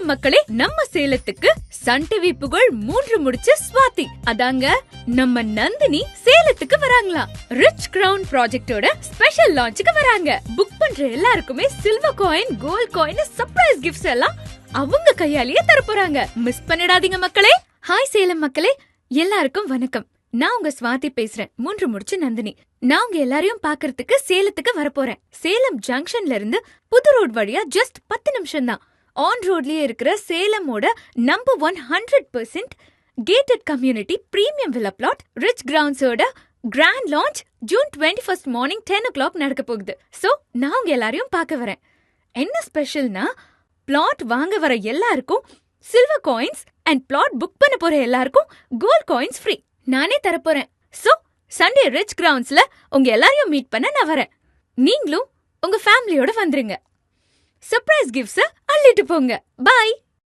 சேலம் மக்களே, நம்ம சேலத்துக்கு சன் டிவி புகழ் 3 முடிச்ச ஸ்வாதி அதாங்க நம்ம நந்தினி சேலத்துக்கு வராங்களா. ரிச் கிரவுன் ப்ராஜெக்டோட ஸ்பெஷல் லான்ச்சுக்கு வராங்க. புக் பண்ற எல்லாருக்குமே silver coin, gold coin, surprise gifts எல்லாம் அவங்க கையாலேயே தர போறாங்க. மிஸ் பண்ணிடாதீங்க மக்களே. ஹாய் சேலம் மக்களே, எல்லாருக்கும் வணக்கம். நான் உங்க ஸ்வாதி பேசுறேன். 3 முடிச்சு நந்தினி. நான் உங்க எல்லாரையும் பாக்குறதுக்கு சேலத்துக்கு வரப்போறேன். சேலம் ஜங்ஷன்ல இருந்து புது ரோட் வழியா ஜஸ்ட் 10 நிமிஷம் தான். ஆன் ரோட்லயே இருக்கிற சேலமோட number 100% gated community premium villa plot rich கிரவுண்ட்ஸோட grand launch June 21 morning 10 o'clock நடக்க போகுது. சோ நான் உங்க எல்லாரையும் பார்க்க வரேன். என்ன ஸ்பெஷல்னா, பிளாட் வாங்க வர எல்லாருக்கும் silver coins and flat book பண்ண போற எல்லாருக்கும் கோல்ட் காயின்ஸ் ஃப்ரீ நானே தரப்போறேன். சோ சண்டே ரிச் கிரவுண்ட்ஸ்ல உங்க எல்லாரையும் மீட் பண்ண நான் வரேன். நீங்களும் உங்க ஃபேமிலியோட வந்துருங்க. சர்ப்ரைஸ் கிஃப்ட்ஸ் அள்ளிட்டு போங்க. பாய்.